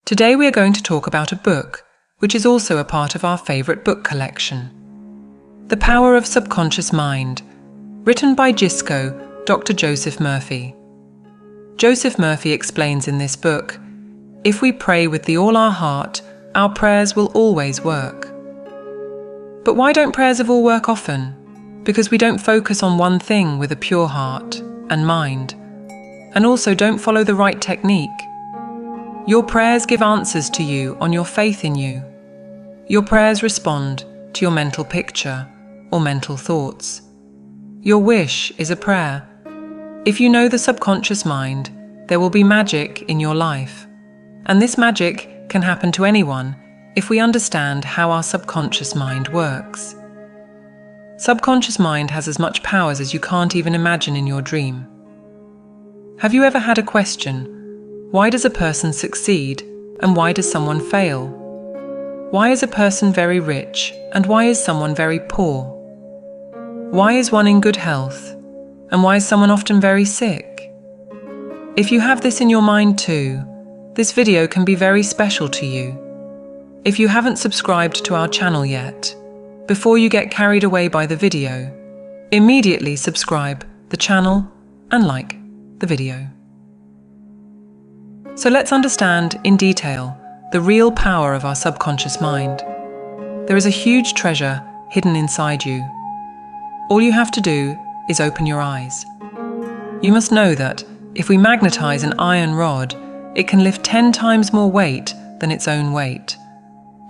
Today we are going to talk about a book, which is also a part of our favourite book collection. The Power of Subconscious Mind, written by GISCO, Dr. Joseph Murphy. Joseph Murphy explains in this book, if we pray with all our heart, our prayers will always work. But why don't prayers of all work often? Because we don't focus on one thing with a pure heart and mind, and also don't follow the right technique. Your prayers give answers to you on your faith in you. Your prayers respond to your mental picture or mental thoughts. Your wish is a prayer. If you know the subconscious mind, there will be magic in your life. And this magic can happen to anyone if we understand how our subconscious mind works. Subconscious mind has as much powers as you can't even imagine in your dream. Have you ever had a question? Why does a person succeed and why does someone fail? Why is a person very rich and why is someone very poor? Why is one in good health and why is someone often very sick? If you have this in your mind too, this video can be very special to you. If you haven't subscribed to our channel yet, before you get carried away by the video, immediately subscribe the channel and like the video. So let's understand in detail the real power of our subconscious mind. There is a huge treasure hidden inside you. All you have to do is open your eyes. You must know that if we magnetize an iron rod, it can lift 10 times more weight than its own weight.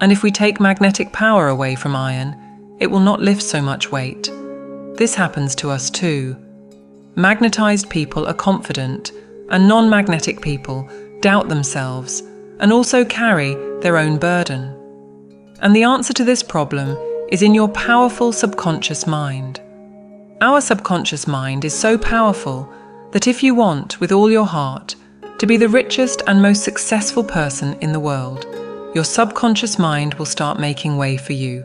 And if we take magnetic power away from iron, it will not lift so much weight. This happens to us too. Magnetized people are confident, and non-magnetic people doubt themselves and also carry their own burden. And the answer to this problem is in your powerful subconscious mind. Our subconscious mind is so powerful that if you want, with all your heart, to be the richest and most successful person in the world, your subconscious mind will start making way for you.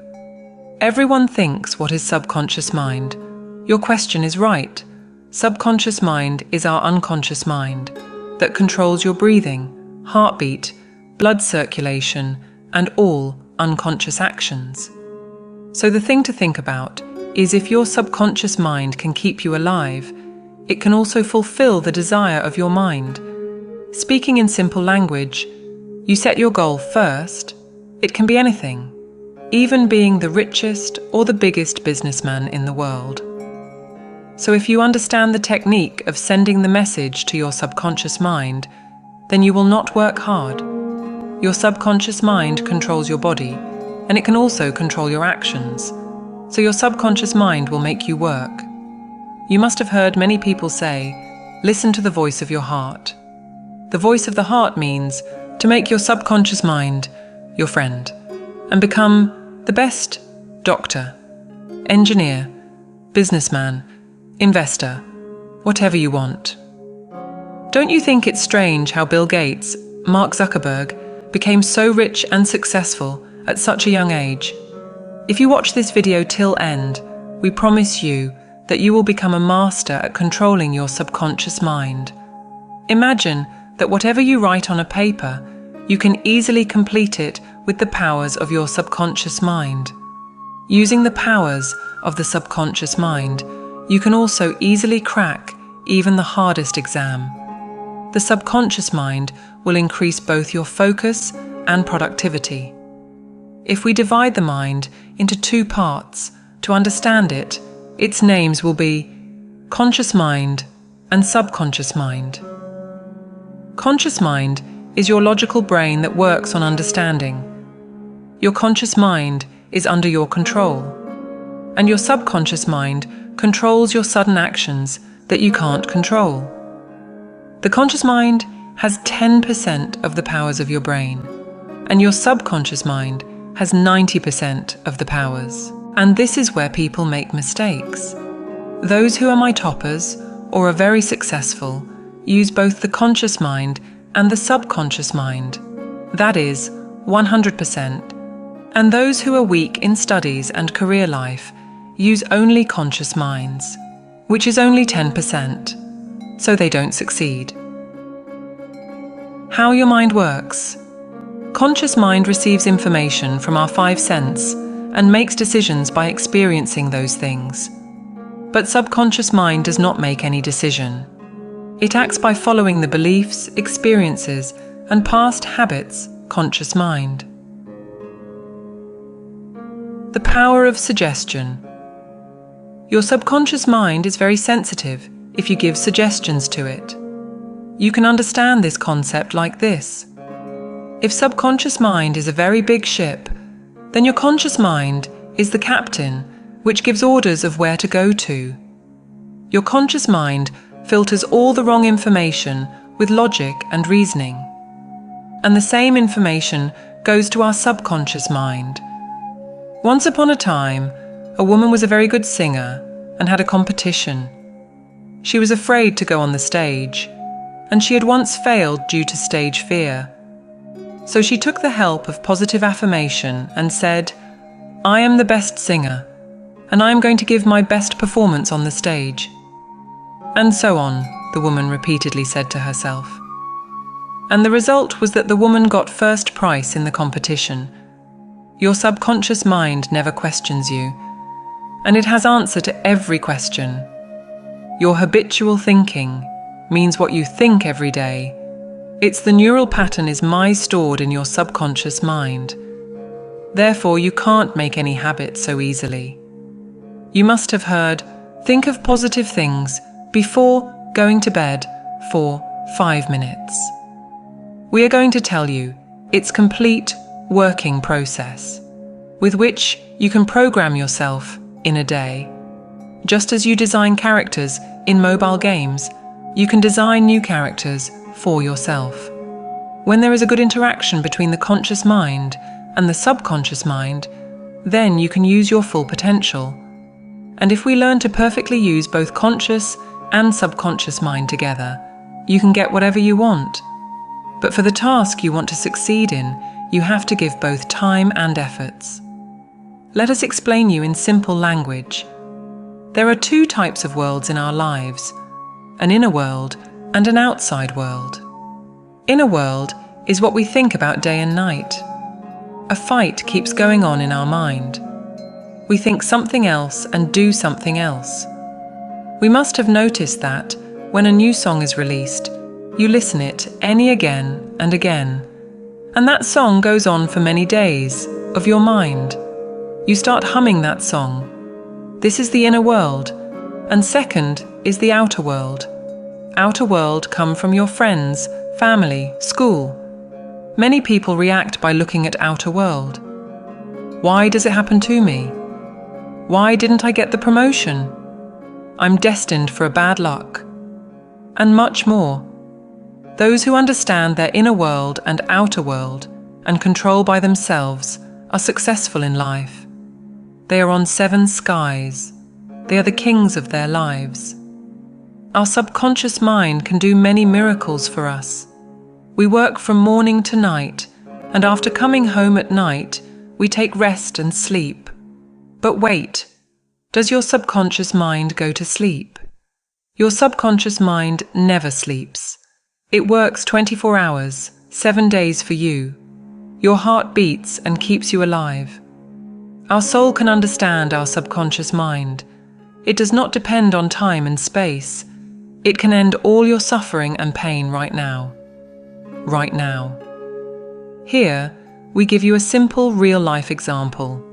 Everyone thinks, what is subconscious mind? Your question is right. Subconscious mind is our unconscious mind that controls your breathing, heartbeat, blood circulation, and all unconscious actions. So the thing to think about is if your subconscious mind can keep you alive, it can also fulfill the desire of your mind. Speaking in simple language, you set your goal first. It can be anything, even being the richest or the biggest businessman in the world. So if you understand the technique of sending the message to your subconscious mind, then you will not work hard. Your subconscious mind controls your body, and it can also control your actions. So your subconscious mind will make you work. You must have heard many people say, listen to the voice of your heart. The voice of the heart means to make your subconscious mind your friend and become the best doctor, engineer, businessman, investor, whatever you want. Don't you think it's strange how Bill Gates, Mark Zuckerberg, became so rich and successful at such a young age? If you watch this video till end, we promise you that you will become a master at controlling your subconscious mind. Imagine that whatever you write on a paper, you can easily complete it with the powers of your subconscious mind. Using the powers of the subconscious mind, you can also easily crack even the hardest exam. The subconscious mind will increase both your focus and productivity. If we divide the mind into two parts, to understand it, its names will be conscious mind and subconscious mind. Conscious mind is your logical brain that works on understanding. Your conscious mind is under your control, and your subconscious mind controls your sudden actions that you can't control. The conscious mind has 10% of the powers of your brain, and your subconscious mind has 90% of the powers. And this is where people make mistakes. Those who are my toppers or are very successful use both the conscious mind and the subconscious mind, that is, 100%. And those who are weak in studies and career life use only conscious minds, which is only 10%, so they don't succeed. How your mind works. conscious mind receives information from our five senses and makes decisions by experiencing those things. But subconscious mind does not make any decision. It acts by following the beliefs, experiences, and past habits conscious mind. The power of suggestion. Your subconscious mind is very sensitive if you give suggestions to it. You can understand this concept like this. If subconscious mind is a very big ship, then your conscious mind is the captain, which gives orders of where to go to. Your conscious mind filters all the wrong information with logic and reasoning. And the same information goes to our subconscious mind. Once upon a time, a woman was a very good singer and had a competition. She was afraid to go on the stage, and she had once failed due to stage fear. So she took the help of positive affirmation and said, "I am the best singer, and I am going to give my best performance on the stage." And so on, the woman repeatedly said to herself. And the result was that the woman got first prize in the competition. Your subconscious mind never questions you, and it has answer to every question. Your habitual thinking means what you think every day. It's the neural pattern is stored in your subconscious mind. Therefore, you can't make any habits so easily. You must have heard, think of positive things before going to bed for 5 minutes. We are going to tell you its complete working process, with which you can program yourself in a day. Just as you design characters in mobile games, you can design new characters for yourself. When there is a good interaction between the conscious mind and the subconscious mind, then you can use your full potential. And if we learn to perfectly use both conscious and subconscious mind together, you can get whatever you want. But for the task you want to succeed in, you have to give both time and efforts. Let us explain you in simple language. There are two types of worlds in our lives, an inner world and an outside world. Inner world is what we think about day and night. A fight keeps going on in our mind. We think something else and do something else. We must have noticed that when a new song is released, you listen it any again and again, and that song goes on for many days of your mind. You start humming that song. This is the inner world, and second is the outer world. Outer world come from your friends, family, school. Many people react by looking at outer world. Why does it happen to me? Why didn't I get the promotion? I'm destined for a bad luck. And much more. Those who understand their inner world and outer world and control by themselves are successful in life. They are on 7 skies. They are the kings of their lives. Our subconscious mind can do many miracles for us. We work from morning to night, and after coming home at night, we take rest and sleep. But wait, does your subconscious mind go to sleep? Your subconscious mind never sleeps. It works 24 hours, 7 days for you. Your heart beats and keeps you alive. Our soul can understand our subconscious mind. It does not depend on time and space. It can end all your suffering and pain right now. Right now. Here, we give you a simple real-life example.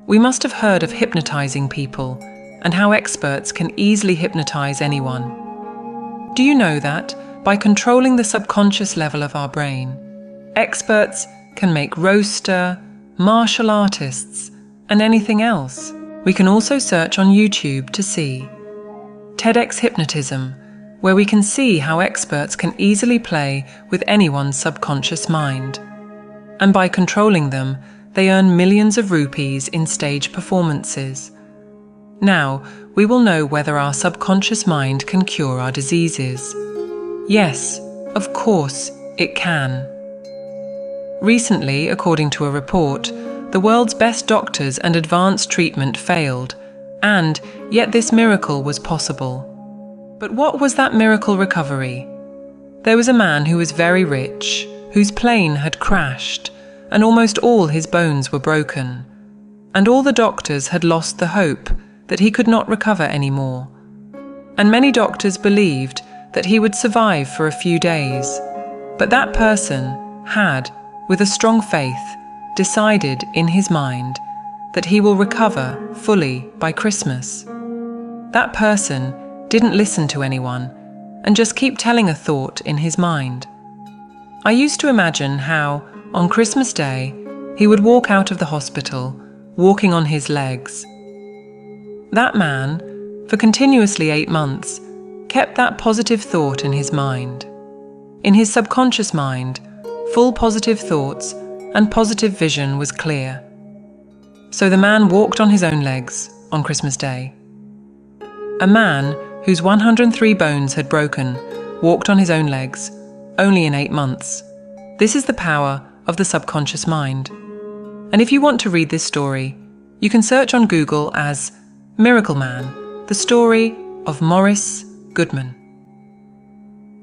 We must have heard of hypnotizing people and how experts can easily hypnotize anyone. Do you know that by controlling the subconscious level of our brain, experts can make roaster, martial artists, and anything else? We can also search on YouTube to see TEDx Hypnotism, where we can see how experts can easily play with anyone's subconscious mind. And by controlling them, they earn millions of rupees in stage performances. Now, we will know whether our subconscious mind can cure our diseases. Yes, of course, it can. Recently, according to a report, the world's best doctors and advanced treatment failed, and yet this miracle was possible. But what was that miracle recovery? There was a man who was very rich, whose plane had crashed and almost all his bones were broken, and all the doctors had lost the hope that he could not recover anymore. And many doctors believed that he would survive for a few days, but that person had, with a strong faith, decided in his mind that he will recover fully by Christmas. That person didn't listen to anyone and just keep telling a thought in his mind. I used to imagine how, on Christmas Day, he would walk out of the hospital, walking on his legs. That man, for continuously 8 months, kept that positive thought in his mind. In his subconscious mind, full positive thoughts and positive vision was clear. So the man walked on his own legs on Christmas Day. A man whose 103 bones had broken walked on his own legs, only in 8 months. This is the power of the subconscious mind. And if you want to read this story, you can search on Google as Miracle Man, the story of Morris Goodman.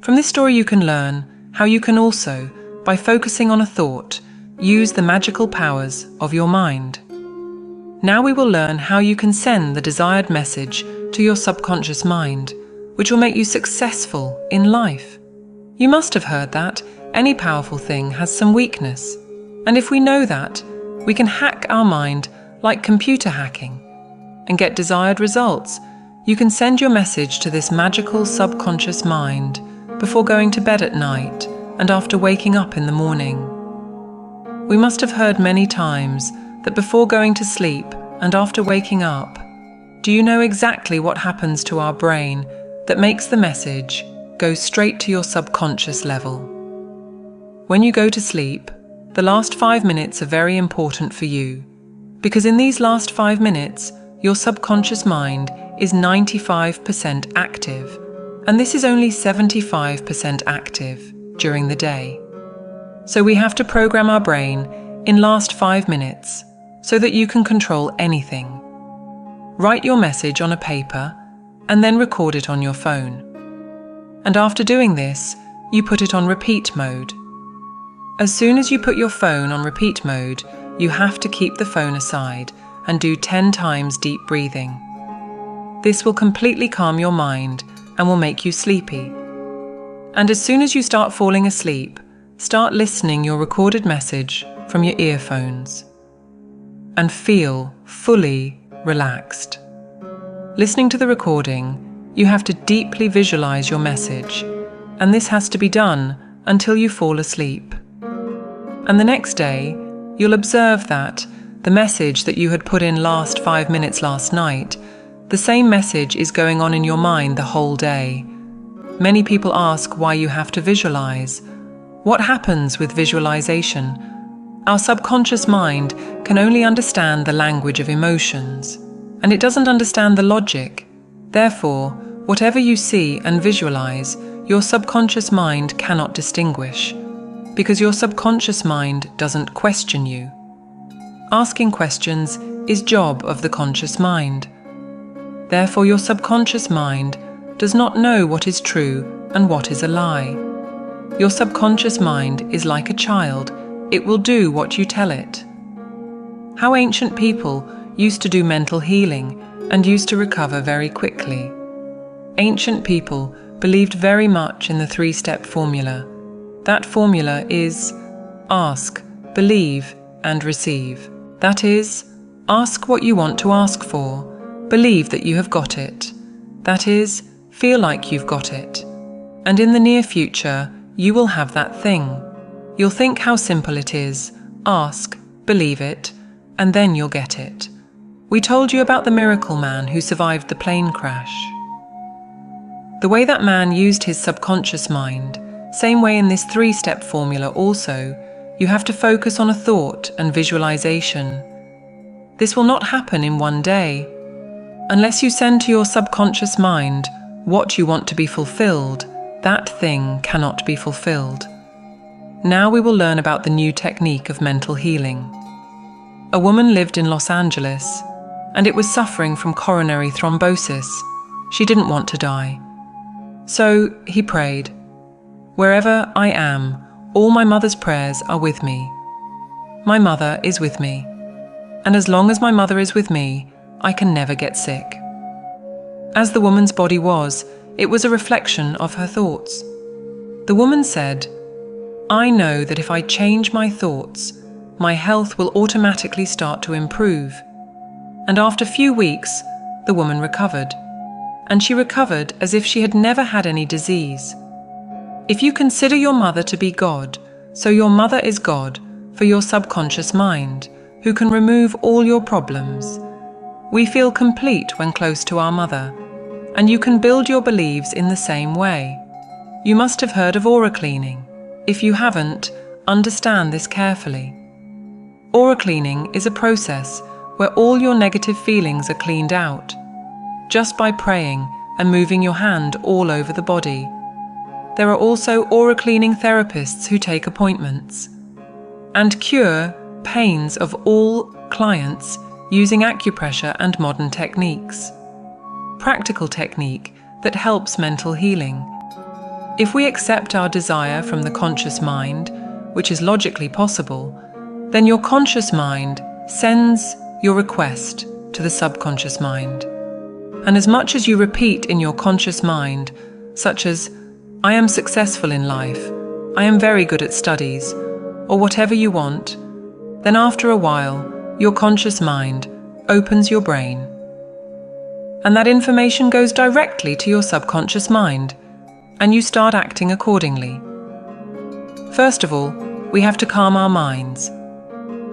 From this story you can learn how you can also, by focusing on a thought, use the magical powers of your mind. Now we will learn how you can send the desired message to your subconscious mind, which will make you successful in life. You must have heard that any powerful thing has some weakness, and if we know that, we can hack our mind like computer hacking and get desired results. You can send your message to this magical subconscious mind before going to bed at night and after waking up in the morning. We must have heard many times that before going to sleep and after waking up, do you know exactly what happens to our brain that makes the message go straight to your subconscious level? When you go to sleep, the last 5 minutes are very important for you, because in these last 5 minutes, your subconscious mind is 95% active, and this is only 75% active during the day. So we have to program our brain in last 5 minutes so that you can control anything. Write your message on a paper and then record it on your phone. And after doing this, you put it on repeat mode. As soon as you put your phone on repeat mode, you have to keep the phone aside and do 10 times deep breathing. This will completely calm your mind and will make you sleepy. And as soon as you start falling asleep, start listening your recorded message from your earphones and feel fully relaxed. Listening to the recording, you have to deeply visualize your message, and this has to be done until you fall asleep. And the next day, you'll observe that the message that you had put in last 5 minutes last night, the same message is going on in your mind the whole day. Many people ask why you have to visualize. What happens with visualization? Our subconscious mind can only understand the language of emotions, and it doesn't understand the logic. Therefore, whatever you see and visualize, your subconscious mind cannot distinguish, because your subconscious mind doesn't question you. Asking questions is job of the conscious mind. Therefore, your subconscious mind does not know what is true and what is a lie. Your subconscious mind is like a child. It will do what you tell it. How ancient people used to do mental healing and used to recover very quickly. Ancient people believed very much in the 3-step formula. That formula is ask, believe, and receive. That is, ask what you want to ask for, believe that you have got it. That is, feel like you've got it. And in the near future, you will have that thing. You'll think how simple it is, ask, believe it, and then you'll get it. We told you about the miracle man who survived the plane crash. The way that man used his subconscious mind, same way in this 3-step formula also, you have to focus on a thought and visualization. This will not happen in one day. Unless you send to your subconscious mind what you want to be fulfilled, that thing cannot be fulfilled. Now we will learn about the new technique of mental healing. A woman lived in Los Angeles, and it was suffering from coronary thrombosis. She didn't want to die. So he prayed, "Wherever I am, All my mother's prayers are with me. My mother is with me. And as long as my mother is with me, I can never get sick. As the woman's body was, it was a reflection of her thoughts. The woman said, "I know that if I change my thoughts, my health will automatically start to improve." And after a few weeks, the woman recovered. And she recovered as if she had never had any disease. If you consider your mother to be God, so your mother is God for your subconscious mind, who can remove all your problems. We feel complete when close to our mother, and you can build your beliefs in the same way. You must have heard of aura cleaning. If you haven't, understand this carefully. Aura cleaning is a process where all your negative feelings are cleaned out, just by praying and moving your hand all over the body. There are also aura cleaning therapists who take appointments and cure pains of all clients using acupressure and modern techniques. Practical technique that helps mental healing. If we accept our desire from the conscious mind, which is logically possible, then your conscious mind sends your request to the subconscious mind. And as much as you repeat in your conscious mind, such as, "I am successful in life," "I am very good at studies," or whatever you want, then after a while, your conscious mind opens your brain. And that information goes directly to your subconscious mind, and you start acting accordingly. First of all, we have to calm our minds.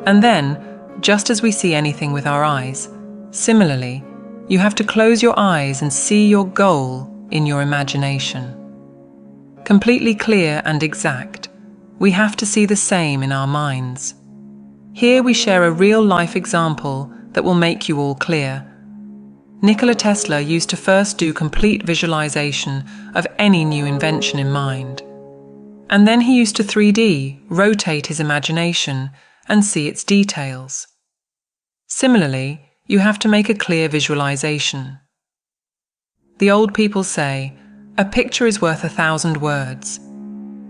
And then, just as we see anything with our eyes, similarly, you have to close your eyes and see your goal in your imagination. Completely clear and exact, we have to see the same in our minds. Here we share a real-life example that will make you all clear. Nikola Tesla used to first do complete visualization of any new invention in mind. And then he used to 3D, rotate his imagination, and see its details. Similarly, you have to make a clear visualization. The old people say, "A picture is worth 1,000 words."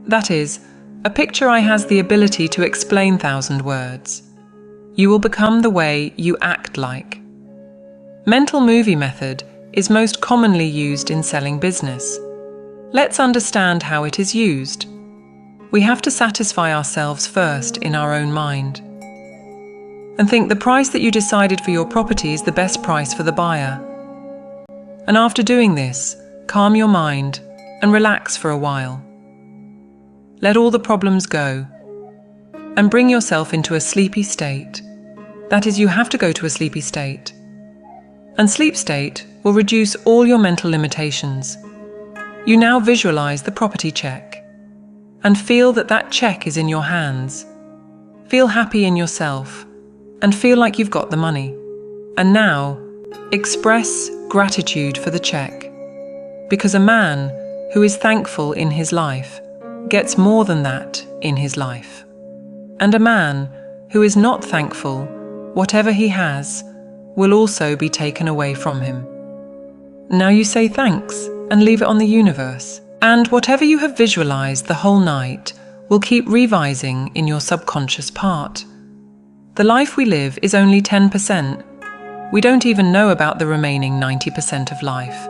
That is, a picture has the ability to explain 1,000 words. You will become the way you act like. Mental movie method is most commonly used in selling business. Let's understand how it is used. We have to satisfy ourselves first in our own mind. And think the price that you decided for your property is the best price for the buyer. And after doing this, calm your mind and relax for a while. Let all the problems go and bring yourself into a sleepy state. That is, you have to go to a sleepy state. And sleep state will reduce all your mental limitations. You now visualize the property check and feel that that check is in your hands. Feel happy in yourself and feel like you've got the money. And now, express gratitude for the check. Because a man who is thankful in his life gets more than that in his life. And a man who is not thankful, whatever he has, will also be taken away from him. Now you say thanks and leave it on the universe. And whatever you have visualized the whole night will keep revising in your subconscious part. The life we live is only 10%. We don't even know about the remaining 90% of life.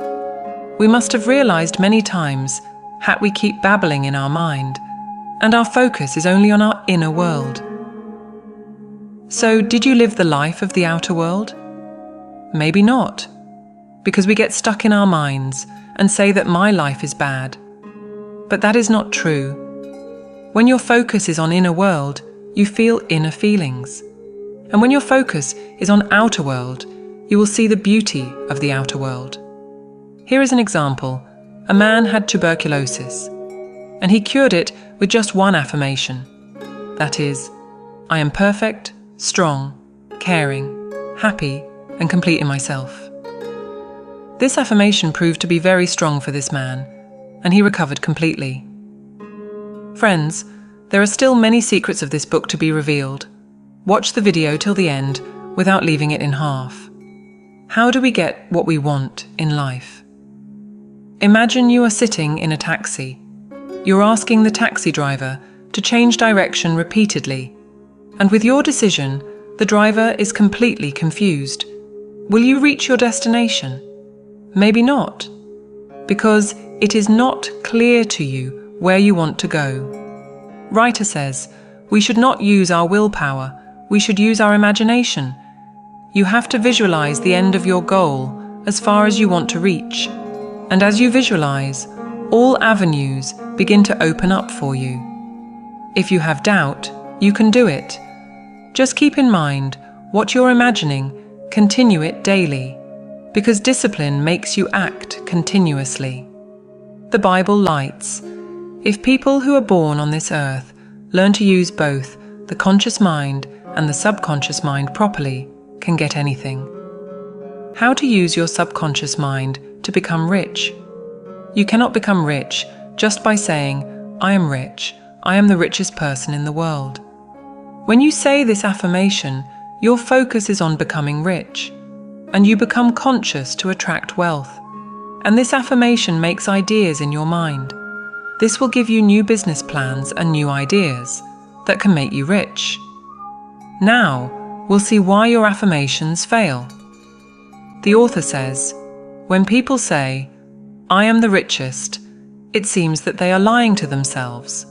We must have realized many times that we keep babbling in our mind, and our focus is only on our inner world. So, did you live the life of the outer world? Maybe not, because we get stuck in our minds and say that my life is bad. But that is not true. When your focus is on inner world, you feel inner feelings. And when your focus is on outer world, you will see the beauty of the outer world. Here is an example. A man had tuberculosis, and he cured it with just one affirmation. That is, "I am perfect, strong, caring, happy, and complete in myself." This affirmation proved to be very strong for this man, and he recovered completely. Friends, there are still many secrets of this book to be revealed. Watch the video till the end without leaving it in half. How do we get what we want in life? Imagine you are sitting in a taxi. You're asking the taxi driver to change direction repeatedly, and with your decision, the driver is completely confused. Will you reach your destination? Maybe not, because it is not clear to you where you want to go. Writer says, we should not use our willpower, we should use our imagination. You have to visualize the end of your goal as far as you want to reach. And as you visualize, all avenues begin to open up for you. If you have doubt, you can do it. Just keep in mind what you're imagining, continue it daily, because discipline makes you act continuously. The Bible lights. If people who are born on this earth learn to use both the conscious mind and the subconscious mind properly, can get anything. How to use your subconscious mind to become rich? You cannot become rich just by saying, I am rich, I am the richest person in the world. When you say this affirmation, your focus is on becoming rich, and you become conscious to attract wealth. And this affirmation makes ideas in your mind. This will give you new business plans and new ideas that can make you rich. Now, we'll see why your affirmations fail. The author says, when people say, I am the richest, it seems that they are lying to themselves.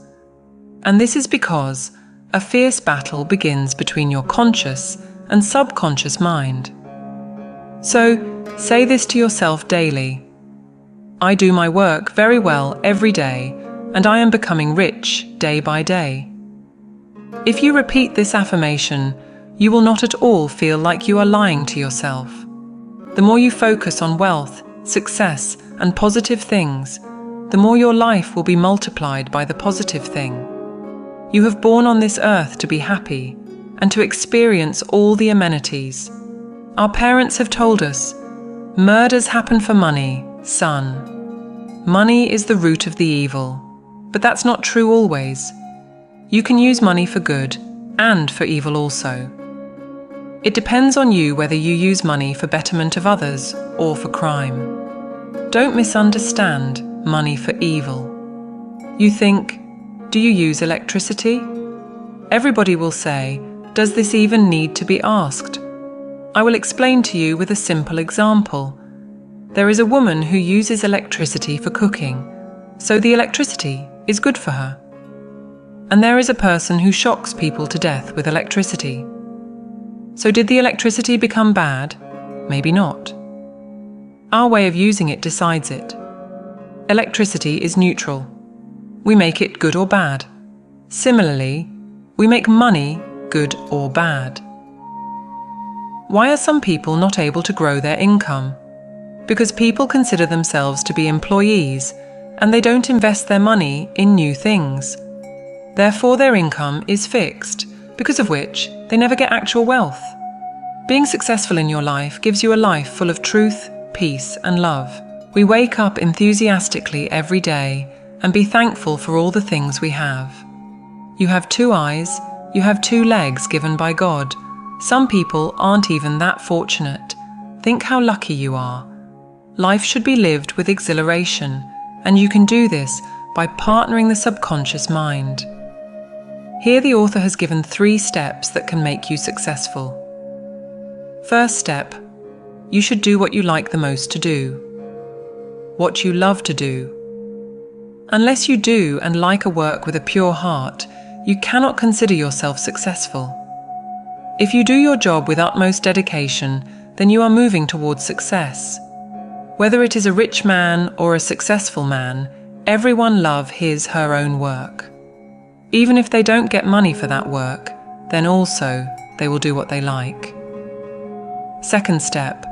And this is because a fierce battle begins between your conscious and subconscious mind. So, say this to yourself daily. I do my work very well every day, and I am becoming rich day by day. If you repeat this affirmation, you will not at all feel like you are lying to yourself. The more you focus on wealth, success, and positive things, the more your life will be multiplied by the positive thing. You have born on this earth to be happy and to experience all the amenities. Our parents have told us, murders happen for money, son. Money is the root of the evil, but that's not true always. You can use money for good and for evil also. It depends on you whether you use money for betterment of others or for crime. Don't misunderstand money for evil. You think, do you use electricity? Everybody will say, does this even need to be asked? I will explain to you with a simple example. There is a woman who uses electricity for cooking, so the electricity is good for her. And there is a person who shocks people to death with electricity. So did the electricity become bad? Maybe not. Our way of using it decides it. Electricity is neutral. We make it good or bad. Similarly, we make money good or bad. Why are some people not able to grow their income? Because people consider themselves to be employees and they don't invest their money in new things. Therefore, their income is fixed, because of which they never get actual wealth. Being successful in your life gives you a life full of truth, peace, and love. We wake up enthusiastically every day and be thankful for all the things we have. You have 2 eyes, you have 2 legs given by God. Some people aren't even that fortunate. Think how lucky you are. Life should be lived with exhilaration, and you can do this by partnering the subconscious mind. Here the author has given 3 steps that can make you successful. First step, you should do what you like the most to do. What you love to do. Unless you do and like a work with a pure heart, you cannot consider yourself successful. If you do your job with utmost dedication, then you are moving towards success. Whether it is a rich man or a successful man, everyone loves his/her own work. Even if they don't get money for that work, then also they will do what they like. Second step,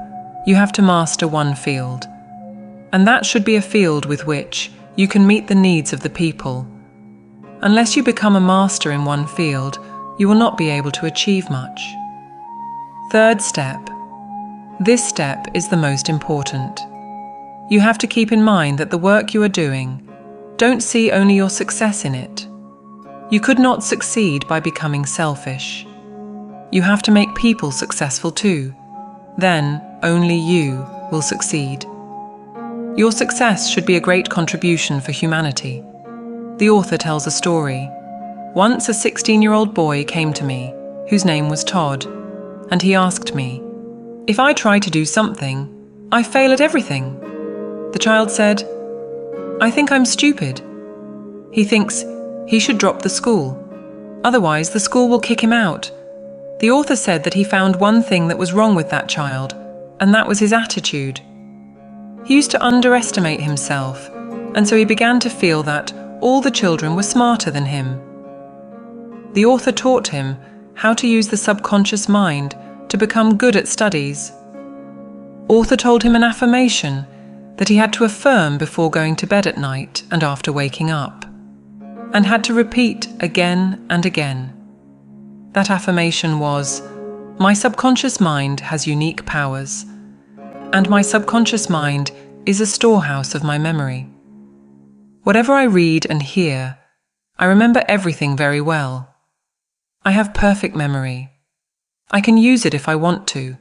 you have to master one field. And that should be a field with which you can meet the needs of the people. Unless you become a master in one field, you will not be able to achieve much. Third step. This step is the most important. You have to keep in mind that the work you are doing, don't see only your success in it. You could not succeed by becoming selfish. You have to make people successful too. Then only you will succeed. Your success should be a great contribution for humanity. The author tells a story. Once a 16-year-old boy came to me, whose name was Todd, and he asked me, "If I try to do something, I fail at everything." The child said, "I think I'm stupid." He thinks he should drop the school. Otherwise, the school will kick him out. The author said that he found one thing that was wrong with that child, and that was his attitude. He used to underestimate himself, and so he began to feel that all the children were smarter than him. The author taught him how to use the subconscious mind to become good at studies. Author told him an affirmation that he had to affirm before going to bed at night and after waking up, and had to repeat again and again. That affirmation was, "My subconscious mind has unique powers, and my subconscious mind is a storehouse of my memory. Whatever I read and hear, I remember everything very well. I have perfect memory. I can use it if I want to.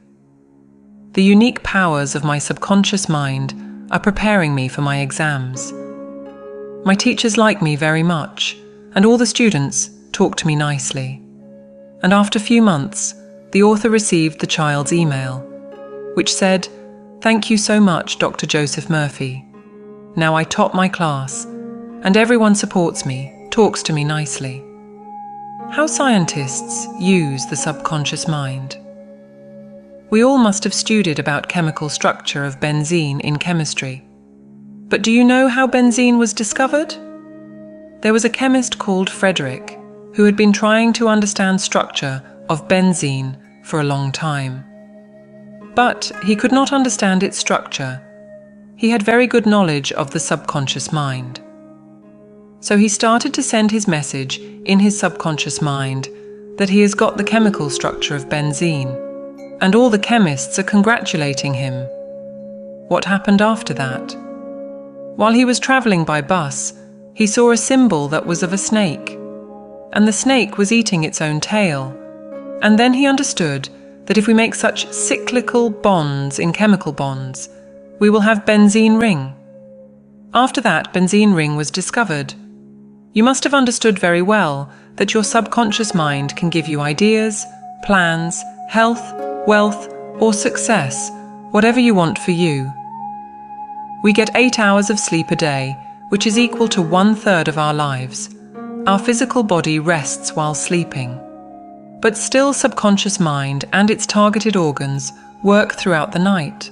The unique powers of my subconscious mind are preparing me for my exams. My teachers like me very much, and all the students talk to me nicely." And after a few months, the author received the child's email, which said, "Thank you so much, Dr. Joseph Murphy. Now I top my class, and everyone supports me, talks to me nicely." How scientists use the subconscious mind. We all must have studied about chemical structure of benzene in chemistry. But do you know how benzene was discovered? There was a chemist called Frederick who had been trying to understand structure of benzene for a long time. But he could not understand its structure. He had very good knowledge of the subconscious mind. So he started to send his message in his subconscious mind that he has got the chemical structure of benzene, and all the chemists are congratulating him. What happened after that? While he was traveling by bus, he saw a symbol that was of a snake, and the snake was eating its own tail. And then he understood that if we make such cyclical bonds in chemical bonds, we will have benzene ring. After that, benzene ring was discovered. You must have understood very well that your subconscious mind can give you ideas, plans, health, wealth, or success, whatever you want for you. We get 8 hours of sleep a day, which is equal to 1/3 of our lives. Our physical body rests while sleeping. But still, subconscious mind and its targeted organs work throughout the night.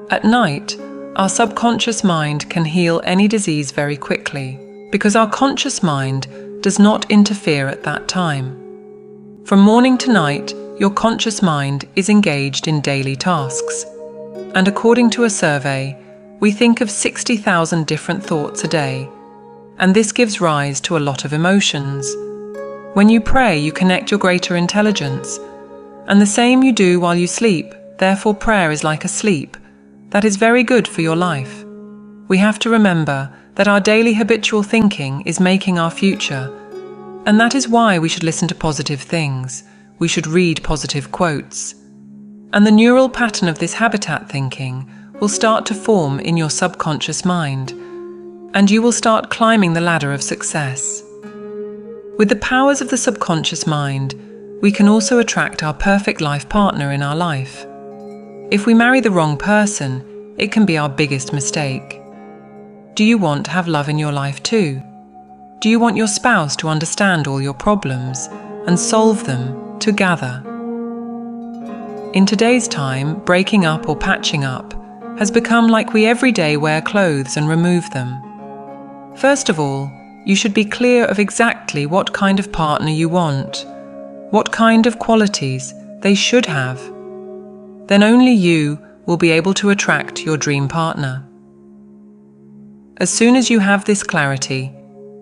At night, our subconscious mind can heal any disease very quickly, because our conscious mind does not interfere at that time. From morning to night, your conscious mind is engaged in daily tasks. And according to a survey, we think of 60,000 different thoughts a day, and this gives rise to a lot of emotions. When you pray, you connect your greater intelligence, and the same you do while you sleep. Therefore, prayer is like a sleep. That is very good for your life. We have to remember that our daily habitual thinking is making our future, and that is why we should listen to positive things. We should read positive quotes. And the neural pattern of this habitat thinking will start to form in your subconscious mind, and you will start climbing the ladder of success. With the powers of the subconscious mind, we can also attract our perfect life partner in our life. If we marry the wrong person, it can be our biggest mistake. Do you want to have love in your life too? Do you want your spouse to understand all your problems and solve them together? In today's time, breaking up or patching up has become like we every day wear clothes and remove them. First of all, you should be clear of exactly what kind of partner you want, what kind of qualities they should have. Then only you will be able to attract your dream partner. As soon as you have this clarity,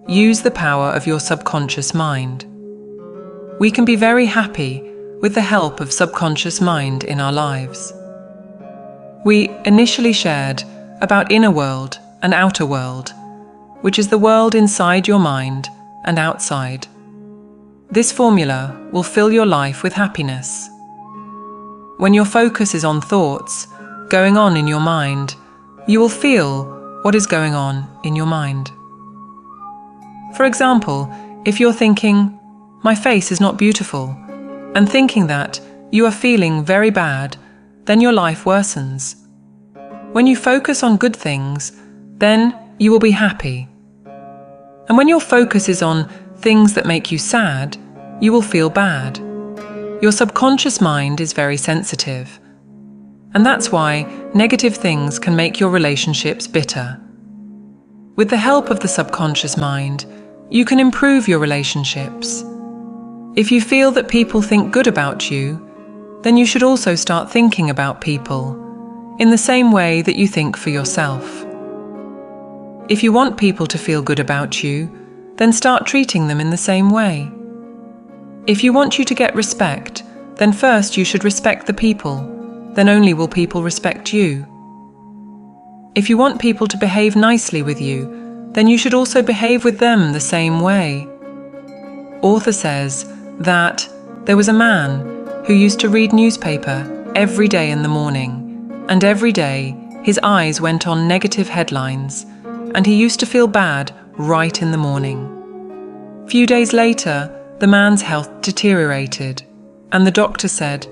use the power of your subconscious mind. We can be very happy with the help of subconscious mind in our lives. We initially shared about inner world and outer world, which is the world inside your mind and outside. This formula will fill your life with happiness. When your focus is on thoughts going on in your mind, you will feel what is going on in your mind. For example, If you're thinking, "My face is not beautiful," and thinking that you are feeling very bad, then your life worsens. When you focus on good things, then you will be happy. And when your focus is on things that make you sad, you will feel bad. Your subconscious mind is very sensitive. And that's why negative things can make your relationships bitter. With the help of the subconscious mind, you can improve your relationships. If you feel that people think good about you, then you should also start thinking about people in the same way that you think for yourself. If you want people to feel good about you, then start treating them in the same way. If you want you to get respect, then first you should respect the people, then only will people respect you. If you want people to behave nicely with you, then you should also behave with them the same way. Author says that there was a man who used to read newspaper every day in the morning, and every day his eyes went on negative headlines, and he used to feel bad right in the morning. Few days later, the man's health deteriorated, and the doctor said,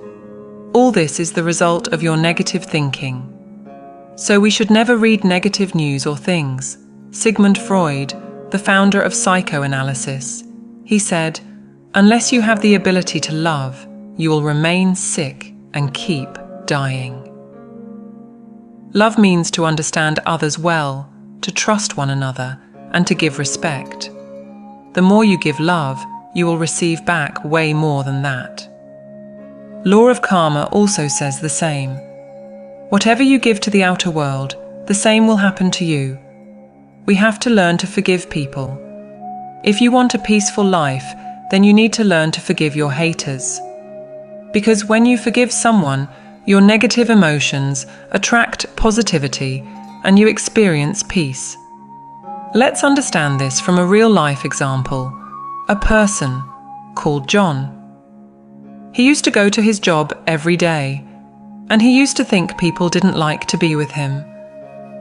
"All this is the result of your negative thinking." So we should never read negative news or things. Sigmund Freud, the founder of psychoanalysis, he said, "Unless you have the ability to love, you will remain sick and keep dying." Love means to understand others well, to trust one another, and to give respect. The more you give love, you will receive back way more than that. Law of Karma also says the same. Whatever you give to the outer world, the same will happen to you. We have to learn to forgive people. If you want a peaceful life, then you need to learn to forgive your haters. Because when you forgive someone, your negative emotions attract positivity and you experience peace. Let's understand this from a real-life example. A person called John. He used to go to his job every day, and he used to think people didn't like to be with him.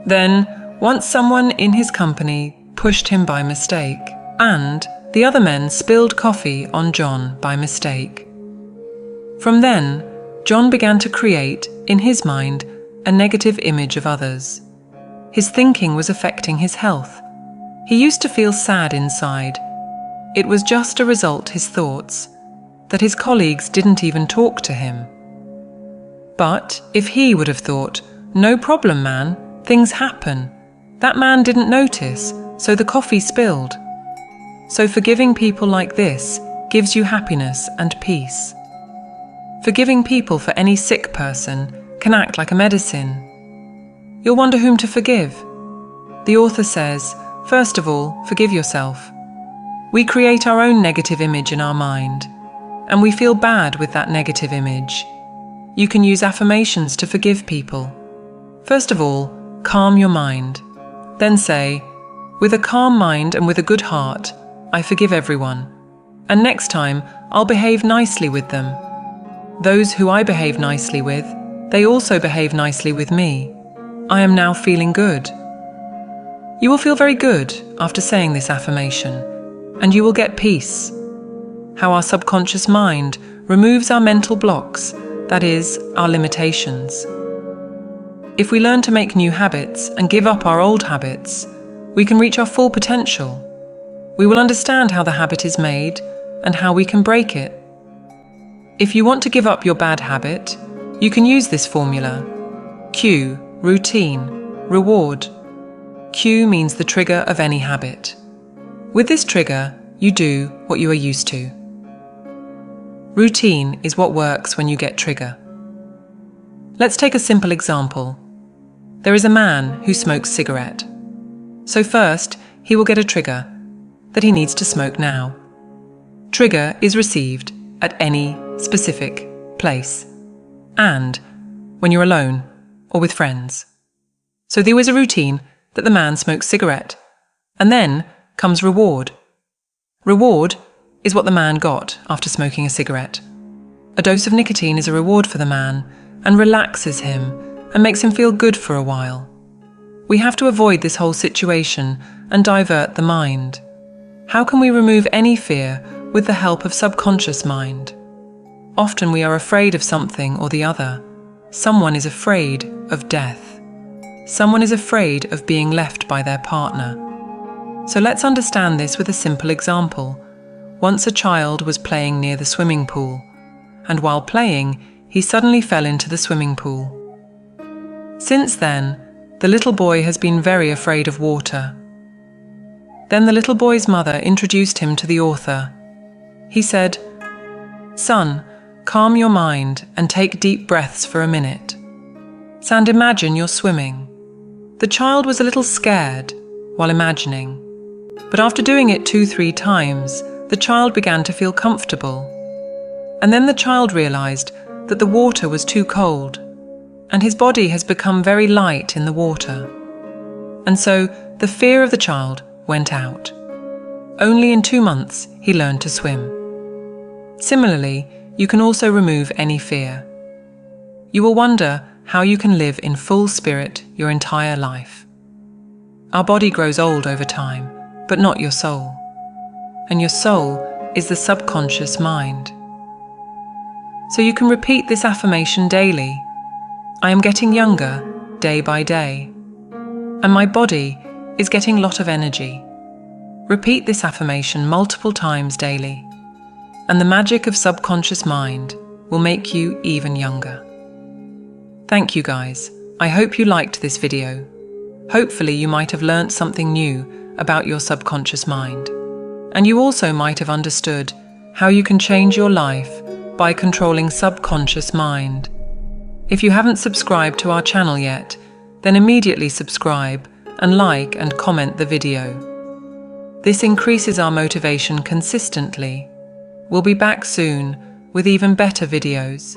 Then, once someone in his company pushed him by mistake, and the other men spilled coffee on John by mistake. From then, John began to create, in his mind, a negative image of others. His thinking was affecting his health. He used to feel sad inside. It was just a result his thoughts, that his colleagues didn't even talk to him. But if he would have thought, "No problem, man, things happen. That man didn't notice, so the coffee spilled." So forgiving people like this gives you happiness and peace. Forgiving people for any sick person can act like a medicine. You'll wonder whom to forgive. The author says, first of all, forgive yourself. We create our own negative image in our mind, and we feel bad with that negative image. You can use affirmations to forgive people. First of all, calm your mind. Then say, "With a calm mind and with a good heart, I forgive everyone. And next time, I'll behave nicely with them. Those who I behave nicely with, they also behave nicely with me. I am now feeling good." You will feel very good after saying this affirmation, and you will get peace. How our subconscious mind removes our mental blocks, that is, our limitations. If we learn to make new habits and give up our old habits, we can reach our full potential. We will understand how the habit is made and how we can break it. If you want to give up your bad habit, you can use this formula. Q, routine, reward. Q means the trigger of any habit. With this trigger, you do what you are used to. Routine is what works when you get trigger. Let's take a simple example. There is a man who smokes cigarette. So first, he will get a trigger that he needs to smoke now. Trigger is received at any specific place and when you're alone or with friends. So there is a routine that the man smokes cigarette, and then comes reward. Reward is what the man got after smoking a cigarette. A dose of nicotine is a reward for the man and relaxes him and makes him feel good for a while. We have to avoid this whole situation and divert the mind. How can we remove any fear with the help of subconscious mind? Often we are afraid of something or the other. Someone is afraid of death. Someone is afraid of being left by their partner. So let's understand this with a simple example. Once a child was playing near the swimming pool, and while playing, he suddenly fell into the swimming pool. Since then, the little boy has been very afraid of water. Then the little boy's mother introduced him to the author. He said, "Son, calm your mind and take deep breaths for a minute. And imagine you're swimming." The child was a little scared while imagining, but after doing it 2-3 times, the child began to feel comfortable. And then the child realized that the water was too cold, and his body has become very light in the water. And so the fear of the child went out. Only in 2 months he learned to swim. Similarly, you can also remove any fear. You will wonder how you can live in full spirit your entire life. Our body grows old over time, but not your soul. And your soul is the subconscious mind. So you can repeat this affirmation daily. I am getting younger day by day, and my body is getting a lot of energy. Repeat this affirmation multiple times daily, and the magic of subconscious mind will make you even younger. Thank you guys. I hope you liked this video. Hopefully you might have learnt something new about your subconscious mind. And you also might have understood how you can change your life by controlling subconscious mind. If you haven't subscribed to our channel yet, then immediately subscribe and like and comment the video. This increases our motivation consistently. We'll be back soon with even better videos.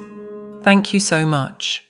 Thank you so much.